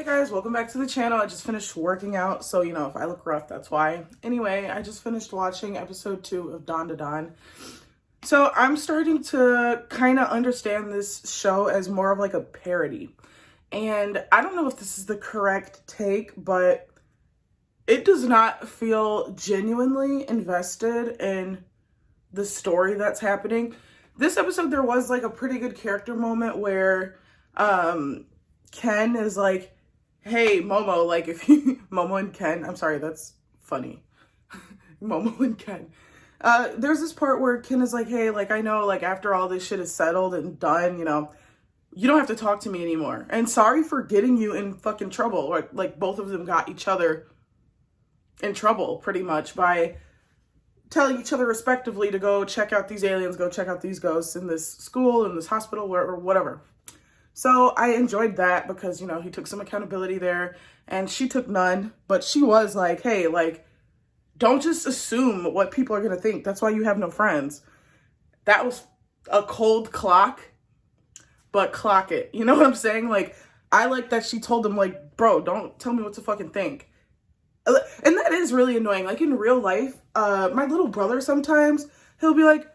Hey guys, welcome back to the channel. I just finished working out, so if I look rough, that's why. Anyway, I just finished watching episode 2 of Dandadan. So I'm starting to kind of understand this show as more of like a parody. And I don't know if this is the correct take, but it does not feel genuinely invested in the story that's happening. This episode, there was like a pretty good character moment where Ken is like, hey, Momo, like if you, Momo and Ken, I'm sorry, that's funny. Momo and Ken. There's this part where Ken is like, hey, like I know, like after all this shit is settled and done, you don't have to talk to me anymore. And sorry for getting you in fucking trouble. Or like both of them got each other in trouble pretty much by telling each other respectively to go check out these aliens, go check out these ghosts in this school, in this hospital, or whatever. So I enjoyed that because, he took some accountability there and she took none, but she was like, hey, like, don't just assume what people are going to think. That's why you have no friends. That was a cold clock, but clock it. You know what I'm saying? Like, I like that she told them, like, bro, don't tell me what to fucking think. And that is really annoying. Like in real life, my little brother sometimes, he'll be like,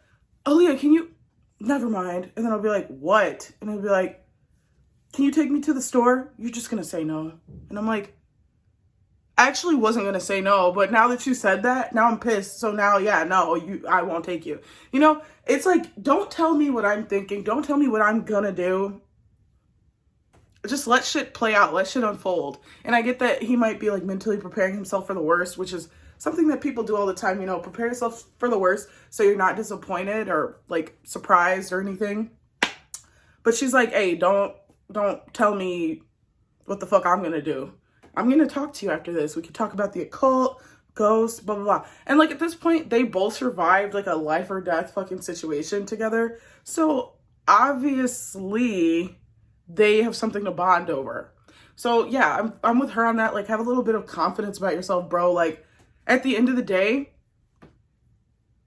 Aaliyah, can you, never mind. And then I'll be like, what? And he'll be like, can you take me to the store? You're just going to say no. And I'm like, I actually wasn't going to say no, but now that you said that, now I'm pissed. So now, yeah, no, I won't take you. It's like, don't tell me what I'm thinking. Don't tell me what I'm going to do. Just let shit play out. Let shit unfold. And I get that he might be like mentally preparing himself for the worst, which is something that people do all the time. Prepare yourself for the worst so you're not disappointed or like surprised or anything. But she's like, hey, don't tell me what the fuck I'm gonna do. I'm gonna talk to you after this. We can talk about the occult, ghosts, blah, blah, blah. And like at this point, they both survived like a life or death fucking situation together. So obviously they have something to bond over. So yeah, I'm with her on that. Like have a little bit of confidence about yourself, bro. Like at the end of the day,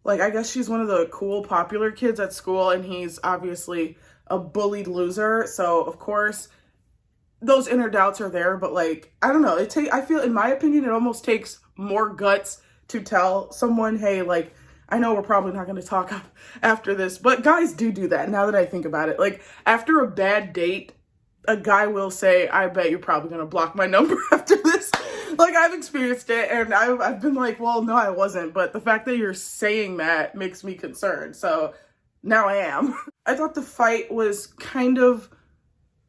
like I guess she's one of the cool, popular kids at school and he's obviously a bullied loser. So of course those inner doubts are there, but like, I don't know. I feel, in my opinion, it almost takes more guts to tell someone, hey, like, I know we're probably not going to talk after this, but guys do that now that I think about it. Like after a bad date, a guy will say, I bet you're probably going to block my number after this. Like I've experienced it and I've been like, well, no, I wasn't. But the fact that you're saying that makes me concerned. So now I am. I thought the fight was kind of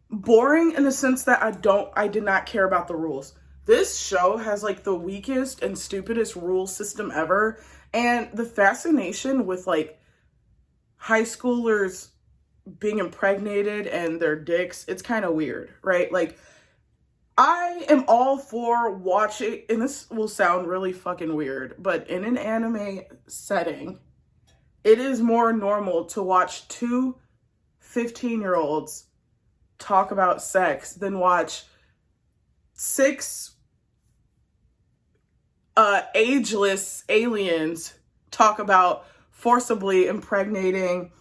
boring in the sense that I did not care about the rules. This show has like the weakest and stupidest rule system ever. And the fascination with like high schoolers being impregnated and their dicks, it's kind of weird, right? Like I am all for watching, and this will sound really fucking weird, but in an anime setting, it is more normal to watch two 15-year-olds talk about sex than watch 6 ageless aliens talk about forcibly impregnating,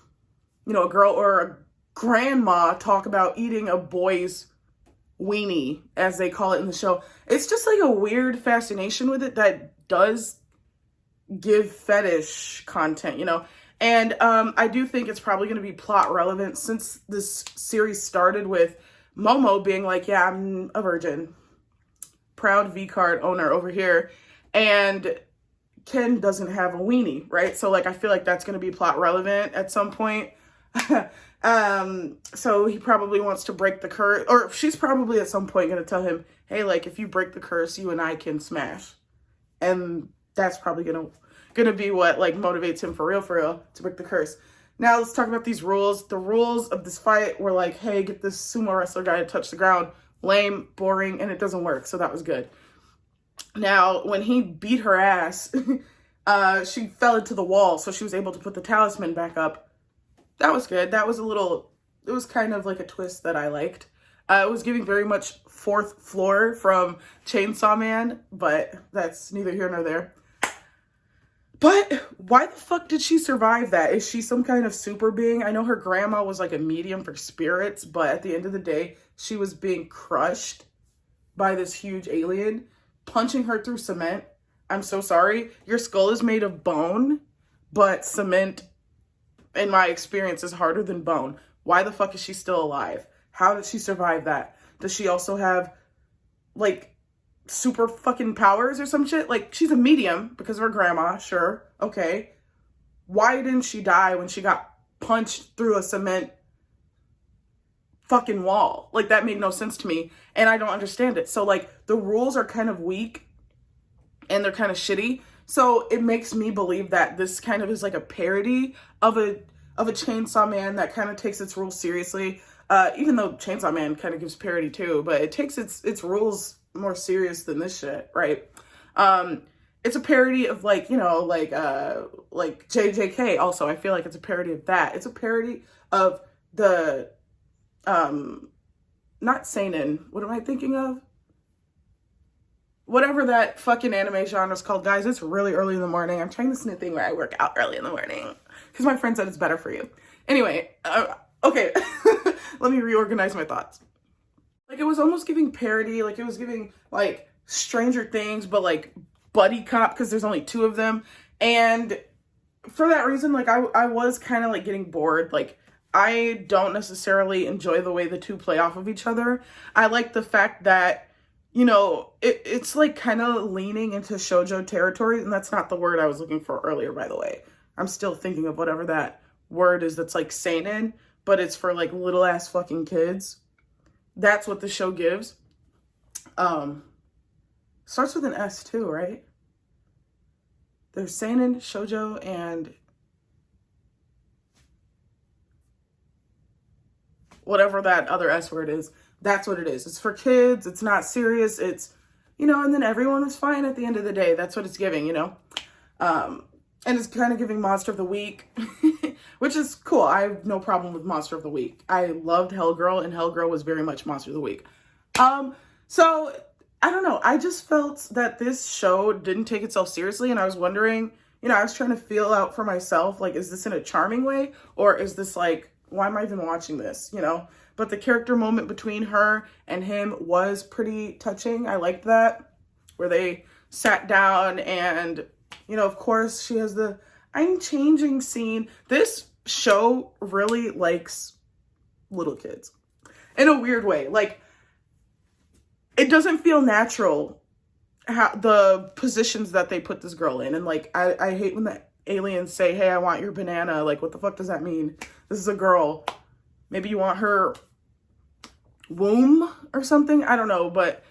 a girl, or a grandma talk about eating a boy's weenie, as they call it in the show. It's just like a weird fascination with it that does give fetish content, And I do think it's probably going to be plot relevant since this series started with Momo being like, yeah, I'm a virgin. Proud V-card owner over here. And Ken doesn't have a weenie, right? So like, I feel like that's going to be plot relevant at some point. So he probably wants to break the curse, or she's probably at some point going to tell him, hey, like if you break the curse, you and I can smash. And that's probably gonna be what like motivates him for real to break the curse. Now let's talk about these rules. The rules of this fight were like, hey, get this sumo wrestler guy to touch the ground. Lame, boring, and it doesn't work. So that was good. Now when he beat her ass, she fell into the wall, so she was able to put the talisman back up. That was good. It was kind of like a twist that I liked. It was giving very much fourth floor from Chainsaw Man, but that's neither here nor there. But why the fuck did she survive that? Is she some kind of super being? I know her grandma was like a medium for spirits, but at the end of the day, she was being crushed by this huge alien, punching her through cement. I'm so sorry. Your skull is made of bone, but cement, in my experience, is harder than bone. Why the fuck is she still alive? How did she survive that? Does she also have, like, super fucking powers or some shit? Like, she's a medium because of her grandma, sure, okay. Why didn't she die when she got punched through a cement fucking wall? Like, that made no sense to me, and I don't understand it. So, like, the rules are kind of weak, and they're kind of shitty. So it makes me believe that this kind of is like a parody of a Chainsaw Man that kind of takes its rules seriously. Even though Chainsaw Man kind of gives parody too, but it takes its rules more serious than this shit, right? It's a parody of, like, you know, like JJK also. I feel like it's a parody of that. It's a parody of the, not seinen. What am I thinking of? Whatever that fucking anime genre is called. Guys, it's really early in the morning. I'm trying this new thing where I work out early in the morning because my friend said it's better for you. Anyway, okay. Let me reorganize my thoughts. Like, it was almost giving parody. Like, it was giving, like, Stranger Things, but, like, buddy cop, because there's only 2 of them. And for that reason, like, I was kind of, like, getting bored. Like, I don't necessarily enjoy the way the 2 play off of each other. I like the fact that, you know, it's like kind of leaning into shoujo territory, and that's not the word I was looking for earlier, by the way. I'm still thinking of whatever that word is that's like seinen, but it's for like little ass fucking kids. That's what the show gives. Starts with an S too, right? There's seinen, shoujo, and whatever that other S word is. That's what it is. It's for kids. It's not serious. It's, you know, and then everyone is fine at the end of the day. That's what it's giving, you know? And it's kind of giving Monster of the Week, which is cool. I have no problem with Monster of the Week. I loved Hellgirl, and Hellgirl was very much Monster of the Week. So, I don't know. I just felt that this show didn't take itself seriously, and I was wondering, you know, I was trying to feel out for myself, like, is this in a charming way, or is this like, why am I even watching this, you know? But the character moment between her and him was pretty touching. I liked that, where they sat down and, you know, of course she has the I'm changing scene. This show really likes little kids in a weird way. Like, it doesn't feel natural how the positions that they put this girl in. And like, I hate when the aliens say, hey, I want your banana. Like, what the fuck does that mean? This is a girl. Maybe you want her womb or something. I don't know, but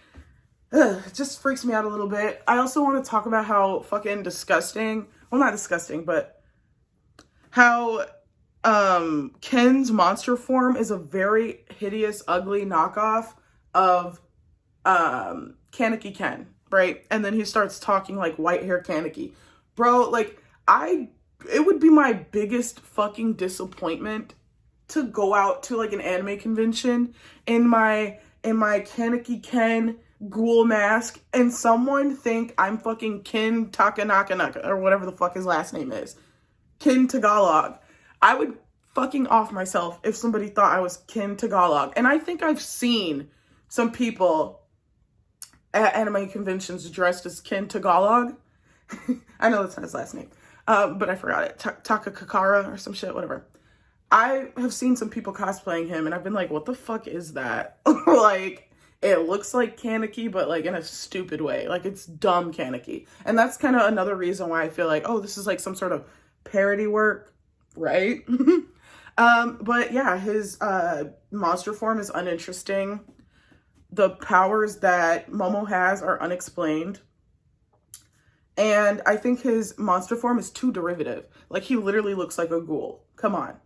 it just freaks me out a little bit. I also want to talk about how fucking disgusting, well, not disgusting, but how Ken's monster form is a very hideous, ugly knockoff of Kaneki Ken, right? And then he starts talking like white hair Kaneki. Bro, like, it would be my biggest fucking disappointment to go out to like an anime convention in my Kaneki Ken ghoul mask and someone think I'm fucking Kin Takanaka or whatever the fuck his last name is. Kin Tagalog. I would fucking off myself if somebody thought I was Kin Tagalog. And I think I've seen some people at anime conventions dressed as Kin Tagalog. I know that's not his last name, but I forgot it. Takakakara or some shit, whatever. I have seen some people cosplaying him, and I've been like, what the fuck is that? Like, it looks like Kaneki, but like in a stupid way. Like, it's dumb Kaneki. And that's kind of another reason why I feel like, oh, this is like some sort of parody work, right? But yeah, his monster form is uninteresting. The powers that Momo has are unexplained. And I think his monster form is too derivative. Like, he literally looks like a ghoul. Come on.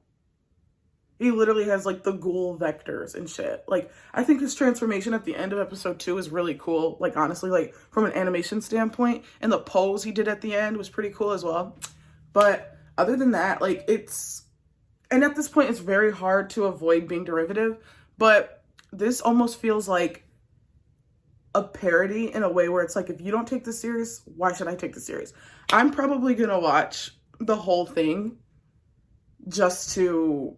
He literally has, like, the ghoul vectors and shit. Like, I think his transformation at the end of episode 2 is really cool. Like, honestly, like, from an animation standpoint. And the pose he did at the end was pretty cool as well. But other than that, like, it's... And at this point, it's very hard to avoid being derivative. But this almost feels like a parody in a way where it's like, if you don't take this serious, why should I take this serious? I'm probably gonna watch the whole thing just to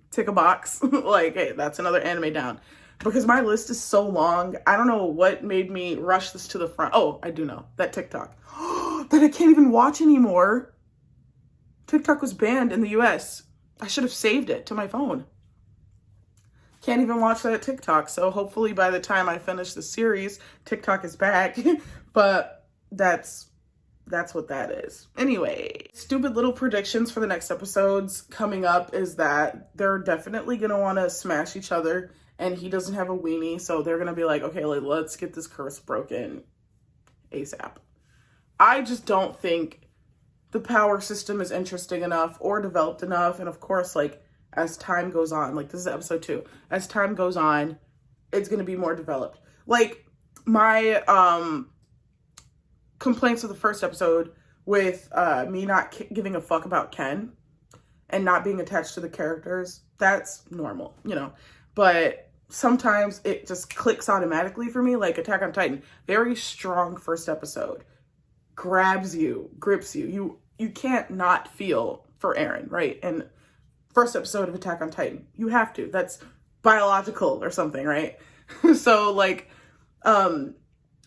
tick a box. Like, hey, that's another anime down. because my list is so long. I don't know what made me rush this to the front. Oh, I do know. That TikTok. That I can't even watch anymore. TikTok was banned in the US. I should have saved it to my phone. Can't even watch that TikTok. So hopefully by the time I finish the series, TikTok is back. But that's what that is. Anyway, stupid little predictions for the next episodes coming up is that they're definitely going to want to smash each other, and he doesn't have a weenie, so they're going to be like, okay, let's get this curse broken ASAP. I just don't think the power system is interesting enough or developed enough, and of course, like, as time goes on, like, this is episode 2, as time goes on, it's going to be more developed. Like, my complaints of the first episode with me not giving a fuck about Ken and not being attached to the characters, that's normal, you know, but sometimes it just clicks automatically for me. Like Attack on Titan, very strong first episode, grabs you, grips you, you can't not feel for Eren, right? And first episode of Attack on Titan, you have to, that's biological or something, right? So like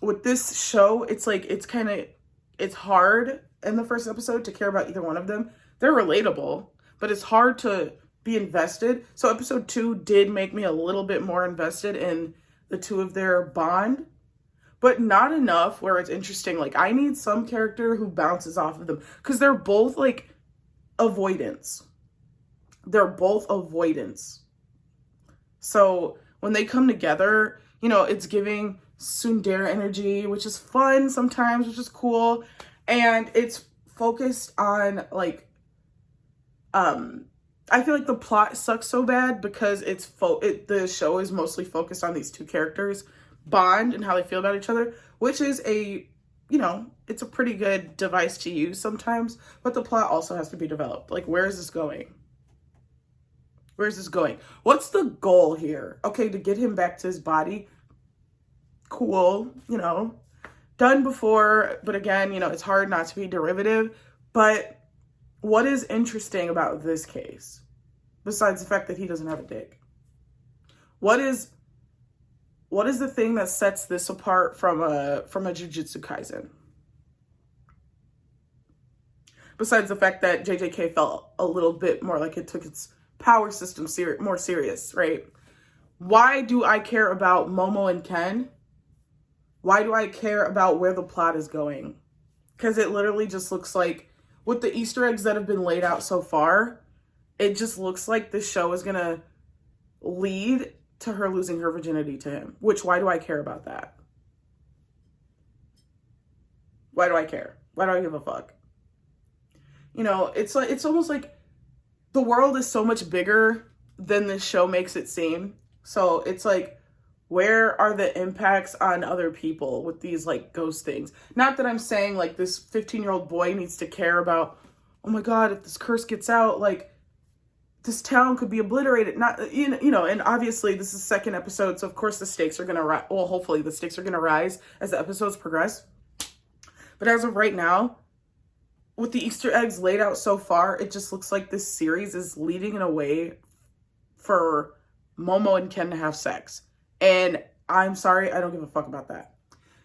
with this show, it's like, it's hard in the first episode to care about either one of them. They're relatable, but it's hard to be invested. So episode 2 did make me a little bit more invested in the two of their bond, but not enough where it's interesting. Like, I need some character who bounces off of them, because they're both like avoidance. They're both avoidance. So when they come together, you know, it's giving tsundere energy, which is fun sometimes, which is cool. And it's focused on like, I feel like the plot sucks so bad because the show is mostly focused on these two characters bond and how they feel about each other, which is a, you know, it's a pretty good device to use sometimes, but the plot also has to be developed. Like, where is this going? Where's this going? What's the goal here? Okay, to get him back to his body. Cool, you know, done before, but again, you know, it's hard not to be derivative. But what is interesting about this case, besides the fact that he doesn't have a dick? What is the thing that sets this apart from a Jujutsu Kaisen? Besides the fact that JJK felt a little bit more like it took its power system more serious, right? Why do I care about Momo and Ken? Why do I care about where the plot is going? Because it literally just looks like, with the Easter eggs that have been laid out so far, it just looks like this show is going to lead to her losing her virginity to him. Which, why do I care about that? Why do I care? Why do I give a fuck? You know, it's like, it's almost like the world is so much bigger than this show makes it seem. So it's like, where are the impacts on other people with these like ghost things? Not that I'm saying like this 15-year-old boy needs to care about, oh my God, if this curse gets out, like this town could be obliterated. Not, you know, and obviously this is the second episode. So of course the stakes are going to rise. Well, hopefully the stakes are going to rise as the episodes progress. But as of right now, with the Easter eggs laid out so far, it just looks like this series is leading in a way for Momo and Ken to have sex. And I'm sorry, I don't give a fuck about that.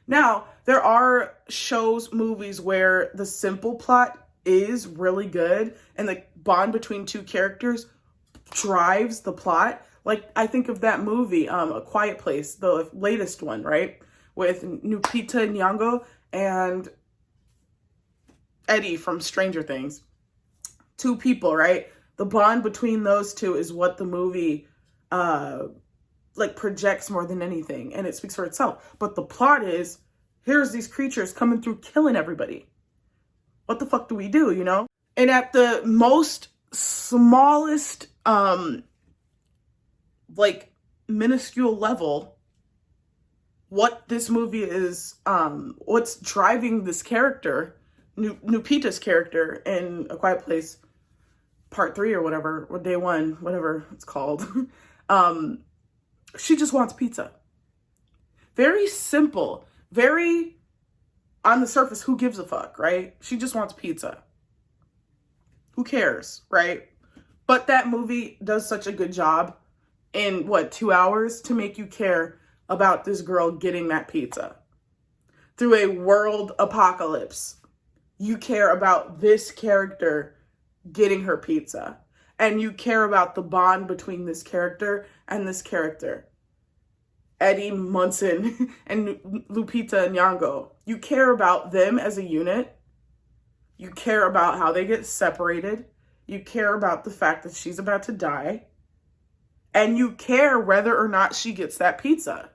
Now, there are shows, movies where the simple plot is really good and the bond between two characters drives the plot. Like, I think of that movie, A Quiet Place, the latest one, right? With Lupita Nyong'o and Eddie from Stranger Things. Two people, right? The bond between those two is what the movie like projects more than anything, and it speaks for itself. But the plot is, here's these creatures coming through killing everybody. What the fuck do we do, you know? And at the most smallest like minuscule level, what this movie is, what's driving this character, Nupita's character in A Quiet Place Part 3 or whatever, or Day 1, whatever it's called, she just wants pizza. Very simple, very on the surface, who gives a fuck, right? She just wants pizza. Who cares, right? But that movie does such a good job in what, 2 hours to make you care about this girl getting that pizza. Through a world apocalypse, you care about this character getting her pizza. And you care about the bond between this character and this character. Eddie Munson and Lupita Nyong'o. You care about them as a unit. You care about how they get separated. You care about the fact that she's about to die. And you care whether or not she gets that pizza.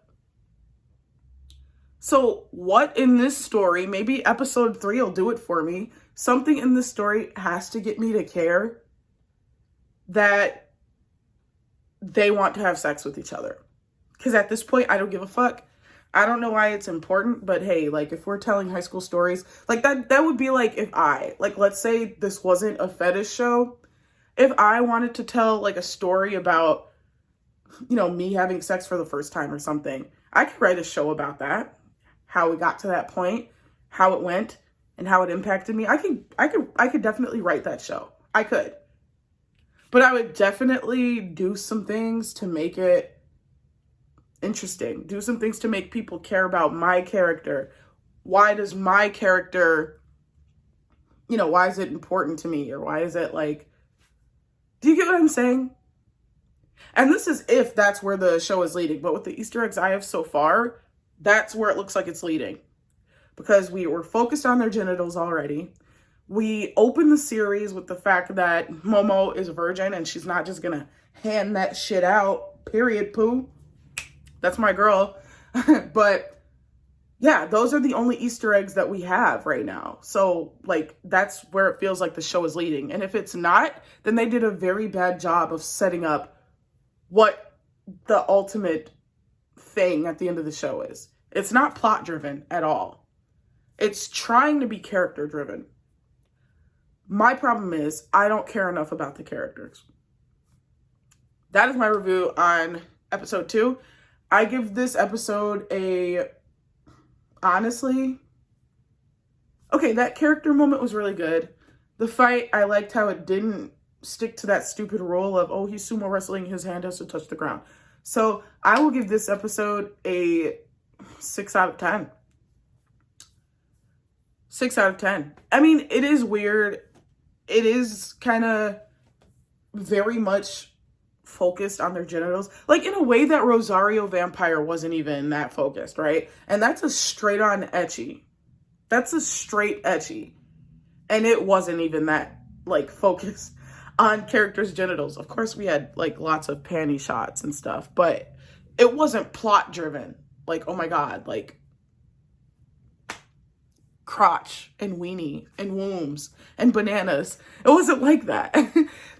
So what in this story, maybe episode 3 will do it for me. Something in this story has to get me to care that they want to have sex with each other. Because at this point, I don't give a fuck. I don't know why it's important, but hey, like if we're telling high school stories, like that would be like if let's say this wasn't a fetish show. If I wanted to tell like a story about, me having sex for the first time or something, I could write a show about that. How we got to that point, how it went, and how it impacted me. I could definitely write that show. I could. But I would definitely do some things to make it interesting. Do some things to make people care about my character. Why does my character, why is it important to me? Or why is it like, do you get what I'm saying? And this is if that's where the show is leading. But with the Easter eggs I have so far, that's where it looks like it's leading. Because we were focused on their genitals already. We open the series with the fact that Momo is a virgin and she's not just gonna hand that shit out, period, poo. That's my girl. But yeah, those are the only Easter eggs that we have right now. So like, that's where it feels like the show is leading. And if it's not, then they did a very bad job of setting up what the ultimate thing at the end of the show is. It's not plot driven at all. It's trying to be character driven. My problem is I don't care enough about the characters. That is my review on episode 2. I give this episode honestly, okay, that character moment was really good. The fight, I liked how it didn't stick to that stupid rule of, oh, he's sumo wrestling, his hand has to touch the ground. So I will give this episode a 6 out of 10. 6 out of 10. I mean, it is weird. It is kind of very much focused on their genitals. Like in a way that Rosario Vampire wasn't even that focused, right? And that's a straight on ecchi. That's a straight ecchi. And it wasn't even that like focused on characters' genitals. Of course we had like lots of panty shots and stuff, but it wasn't plot driven. Like, oh my God, like crotch and weenie and wombs and bananas. It wasn't like that.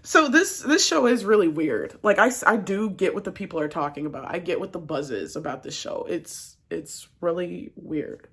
So this show is really weird. Like I do get what the people are talking about. I get what the buzz is about this show. It's really weird.